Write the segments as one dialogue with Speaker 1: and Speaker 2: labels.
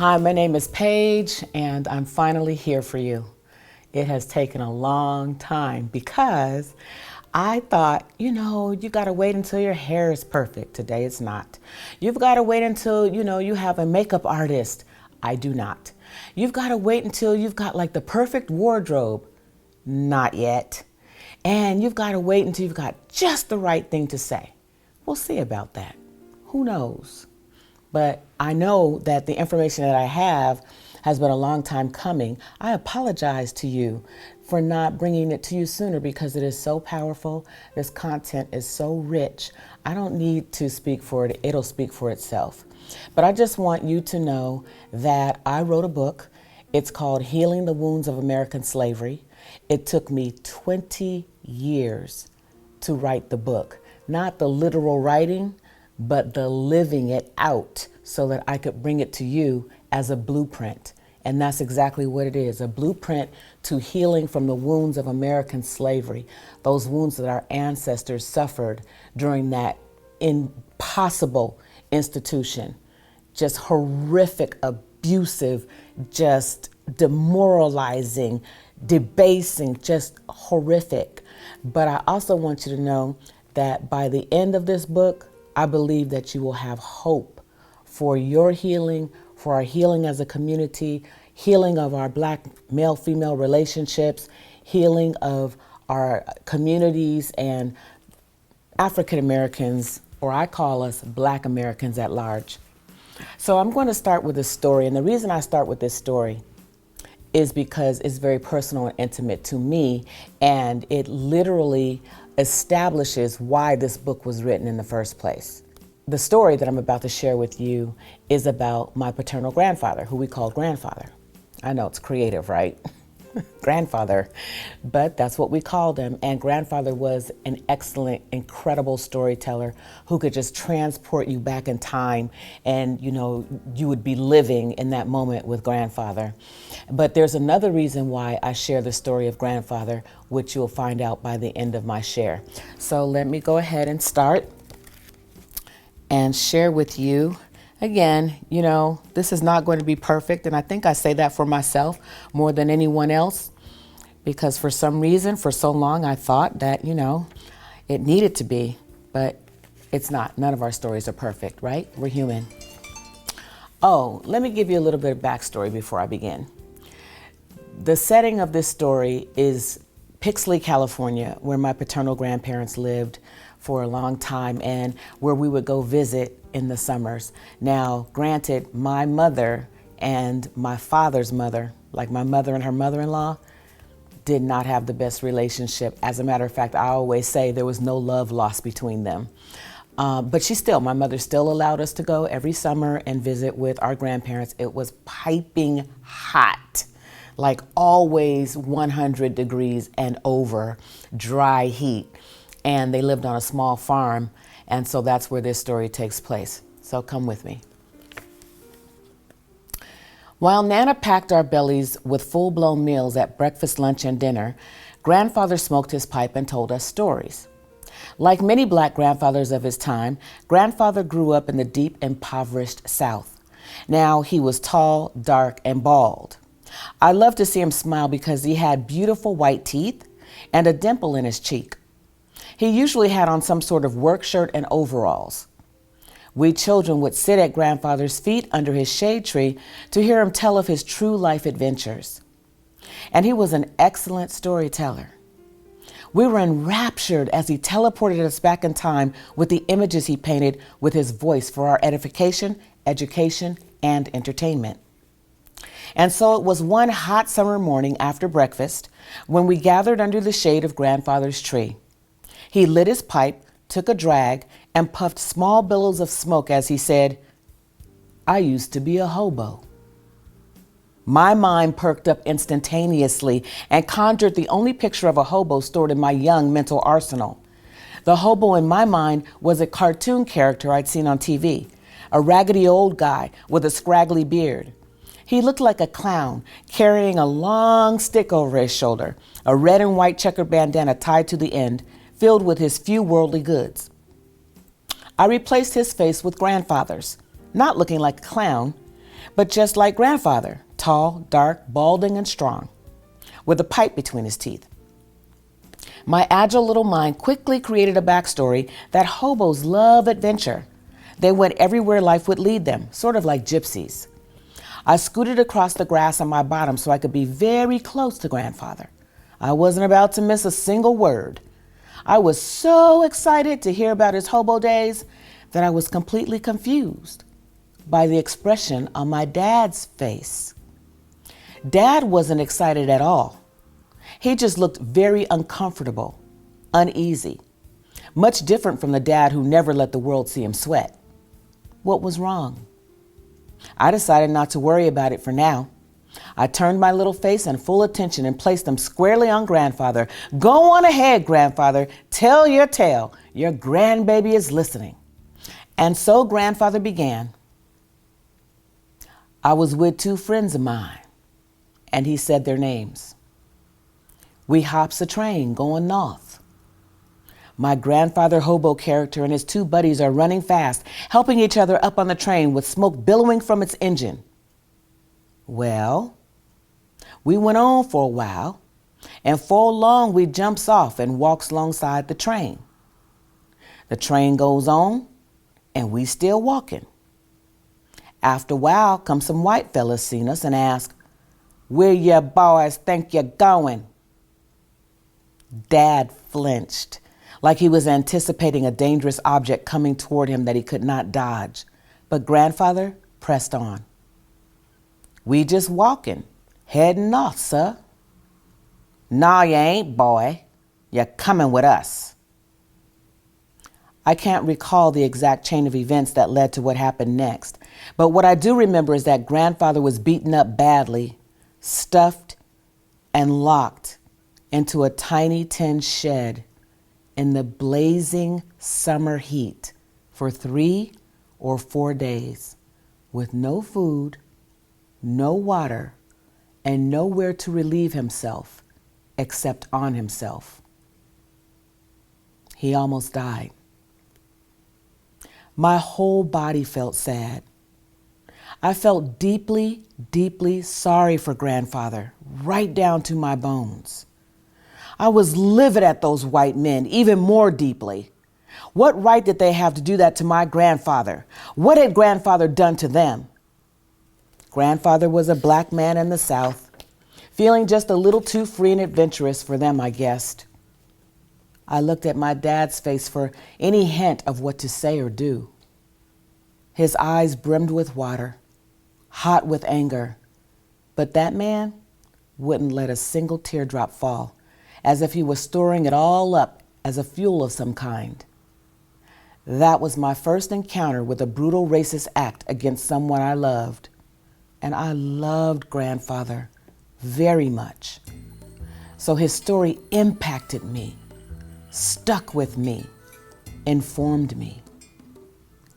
Speaker 1: Hi, my name is Paige, and I'm finally here for you. It has taken a long time because I thought, you got to wait until your hair is perfect. Today it's not. You've got to wait until, you have a makeup artist. I do not. You've got to wait until you've got like the perfect wardrobe. Not yet. And you've got to wait until you've got just the right thing to say. We'll see about that. Who knows? But I know that the information that I have has been a long time coming. I apologize to you for not bringing it to you sooner because it is so powerful. This content is so rich. I don't need to speak for it. It'll speak for itself. But I just want you to know that I wrote a book. It's called Healing the Wounds of American Slavery. It took me 20 years to write the book. Not the literal writing, but the living it out so that I could bring it to you as a blueprint. And that's exactly what it is, a blueprint to healing from the wounds of American slavery, those wounds that our ancestors suffered during that impossible institution, just horrific, abusive, just demoralizing, debasing, just horrific. But I also want you to know that by the end of this book, I believe that you will have hope for your healing, for our healing as a community, healing of our Black male-female relationships, healing of our communities and African Americans, or I call us Black Americans at large. So I'm going to start with a story. And the reason I start with this story is because it's very personal and intimate to me. And it literally establishes why this book was written in the first place. The story that I'm about to share with you is about my paternal grandfather, who we called grandfather. I know it's creative, right? Grandfather, but that's what we called him. And grandfather was an excellent, incredible storyteller who could just transport you back in time, and you would be living in that moment with grandfather. But there's another reason why I share the story of grandfather, which you'll find out by the end of my share. So let me go ahead and start and share with you. Again, this is not going to be perfect. And I think I say that for myself more than anyone else, because for some reason, for so long, I thought that, it needed to be, but it's not. None of our stories are perfect, right? We're human. Oh, let me give you a little bit of backstory before I begin. The setting of this story is Pixley, California, where my paternal grandparents lived for a long time and where we would go visit in the summers. Now, granted, my mother and my father's mother, like my mother and her mother-in-law, did not have the best relationship. As a matter of fact, I always say there was no love lost between them. But my mother still allowed us to go every summer and visit with our grandparents. It was piping hot, like always 100 degrees and over, dry heat. And they lived on a small farm. And so that's where this story takes place. So come with me. While Nana packed our bellies with full-blown meals at breakfast, lunch, and dinner, grandfather smoked his pipe and told us stories. Like many Black grandfathers of his time, grandfather grew up in the deep, impoverished South. Now, he was tall, dark, and bald. I loved to see him smile because he had beautiful white teeth and a dimple in his cheek. He usually had on some sort of work shirt and overalls. We children would sit at grandfather's feet under his shade tree to hear him tell of his true life adventures. And he was an excellent storyteller. We were enraptured as he teleported us back in time with the images he painted with his voice for our edification, education, and entertainment. And so it was one hot summer morning after breakfast when we gathered under the shade of grandfather's tree. He lit his pipe, took a drag, and puffed small billows of smoke as he said, "I used to be a hobo." My mind perked up instantaneously and conjured the only picture of a hobo stored in my young mental arsenal. The hobo in my mind was a cartoon character I'd seen on TV, a raggedy old guy with a scraggly beard. He looked like a clown, carrying a long stick over his shoulder, a red and white checkered bandana tied to the end, filled with his few worldly goods. I replaced his face with grandfather's, not looking like a clown. but just like grandfather, tall, dark, balding, and strong, with a pipe between his teeth. My agile little mind quickly created a backstory that hobos love adventure. They went everywhere life would lead them, sort of like gypsies. I scooted across the grass on my bottom so I could be very close to grandfather. I wasn't about to miss a single word. I was so excited to hear about his hobo days that I was completely confused by the expression on my dad's face. Dad wasn't excited at all. He just looked very uncomfortable, uneasy, much different from the dad who never let the world see him sweat. What was wrong? I decided not to worry about it for now. I turned my little face and full attention and placed them squarely on grandfather. Go on ahead, grandfather. Tell your tale. Your grandbaby is listening. And so grandfather began. I was with two friends of mine, and he said their names. We hops a train going north. My grandfather hobo character and his two buddies are running fast, helping each other up on the train with smoke billowing from its engine. Well, we went on for a while, and for long we jumps off and walks alongside the train. The train goes on, and we still walking. After a while, come some white fellas seen us and ask, "Where ya boys think you're going?" Dad flinched, like he was anticipating a dangerous object coming toward him that he could not dodge. But grandfather pressed on. "We just walking, heading north, sir." "Nah, you ain't, boy. You're coming with us." I can't recall the exact chain of events that led to what happened next, but what I do remember is that grandfather was beaten up badly, stuffed, and locked into a tiny tin shed in the blazing summer heat for 3 or 4 days with no food, no water, and nowhere to relieve himself except on himself. He almost died. My whole body felt sad. I felt deeply, deeply sorry for grandfather, right down to my bones. I was livid at those white men, even more deeply. What right did they have to do that to my grandfather? What had grandfather done to them? Grandfather was a black man in the South, feeling just a little too free and adventurous for them, I guessed. I looked at my dad's face for any hint of what to say or do. His eyes brimmed with water, hot with anger, but that man wouldn't let a single teardrop fall, as if he was storing it all up as a fuel of some kind. That was my first encounter with a brutal racist act against someone I loved, and I loved grandfather very much. So his story impacted me, stuck with me, informed me.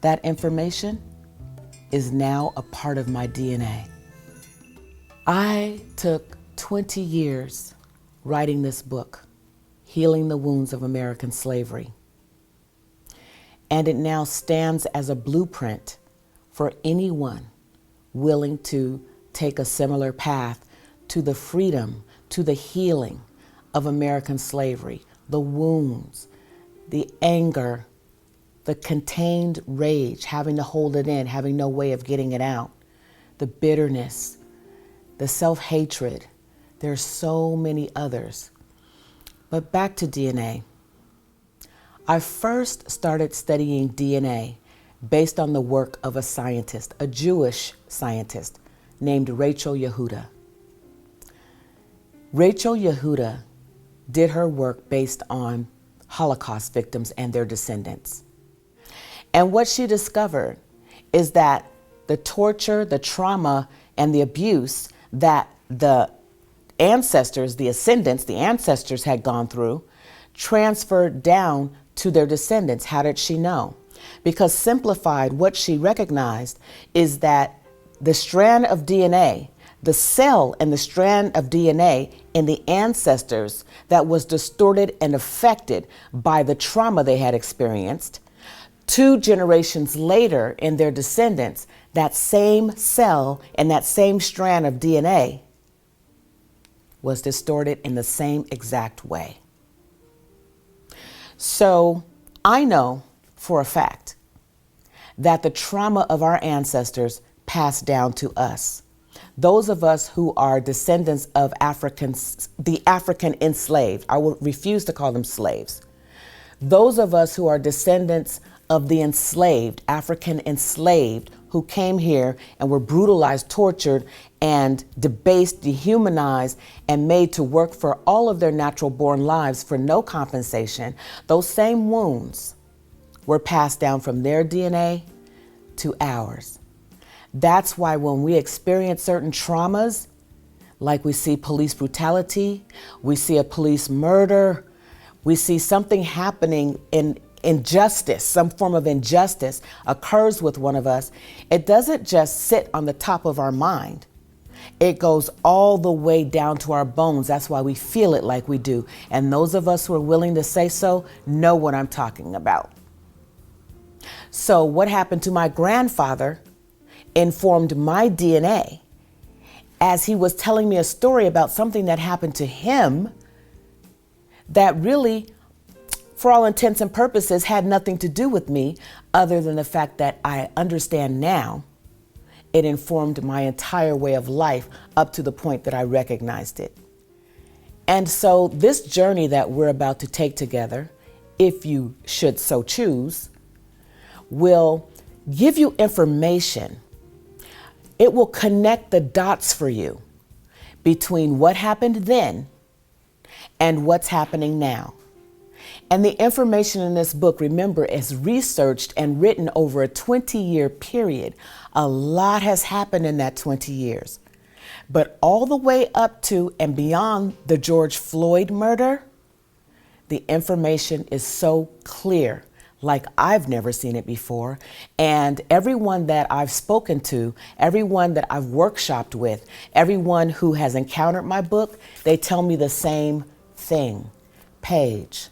Speaker 1: That information is now a part of my DNA. I took 20 years writing this book, Healing the Wounds of American Slavery. And it now stands as a blueprint for anyone willing to take a similar path to the freedom, to the healing of American slavery, the wounds, the anger, the contained rage, having to hold it in, having no way of getting it out, the bitterness, the self-hatred. There's so many others. But back to DNA. I first started studying DNA based on the work of a scientist, a Jewish scientist named Rachel Yehuda. Rachel Yehuda did her work based on Holocaust victims and their descendants. And what she discovered is that the torture, the trauma, and the abuse that the ancestors, the ascendants, the ancestors had gone through, transferred down to their descendants. How did she know? Because simplified, what she recognized is that the strand of DNA, the cell and the strand of DNA in the ancestors that was distorted and affected by the trauma they had experienced, 2 generations later in their descendants, that same cell and that same strand of DNA was distorted in the same exact way. So I know for a fact that the trauma of our ancestors passed down to us. Those of us who are descendants of Africans, the African enslaved, I will refuse to call them slaves. Those of us who are descendants of the enslaved, African enslaved, who came here and were brutalized, tortured, and debased, dehumanized, and made to work for all of their natural born lives for no compensation, those same wounds were passed down from their DNA to ours. That's why when we experience certain traumas, like we see police brutality, we see a police murder, we see something happening in injustice, some form of injustice occurs with one of us, it doesn't just sit on the top of our mind. It goes all the way down to our bones. That's why we feel it like we do. And those of us who are willing to say so know what I'm talking about. So what happened to my grandfather informed my DNA as he was telling me a story about something that happened to him that really, for all intents and purposes, had nothing to do with me other than the fact that I understand now it informed my entire way of life up to the point that I recognized it. And so this journey that we're about to take together, if you should so choose, will give you information. It will connect the dots for you between what happened then and what's happening now. And the information in this book, remember, is researched and written over a 20-year period. A lot has happened in that 20 years. But all the way up to and beyond the George Floyd murder, the information is so clear, like I've never seen it before. And everyone that I've spoken to, everyone that I've workshopped with, everyone who has encountered my book, they tell me the same thing. Payge,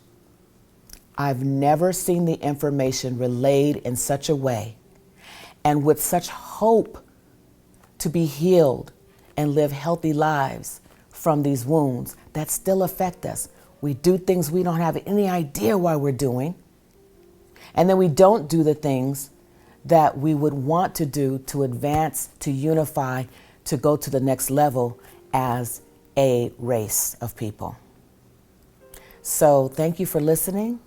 Speaker 1: I've never seen the information relayed in such a way and with such hope to be healed and live healthy lives from these wounds that still affect us. We do things we don't have any idea why we're doing. And then we don't do the things that we would want to do to advance, to unify, to go to the next level as a race of people. So thank you for listening.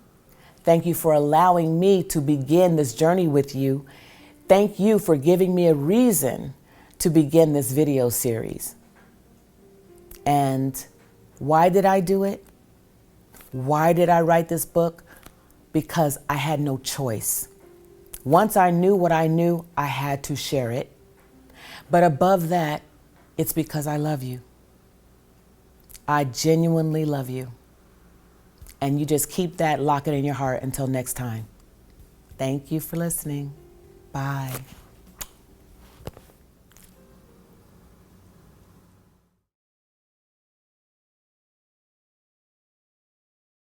Speaker 1: Thank you for allowing me to begin this journey with you. Thank you for giving me a reason to begin this video series. And why did I do it? Why did I write this book? Because I had no choice. Once I knew what I knew, I had to share it. But above that, it's because I love you. I genuinely love you. And you just keep that, lock it in your heart until next time. Thank you for listening. Bye.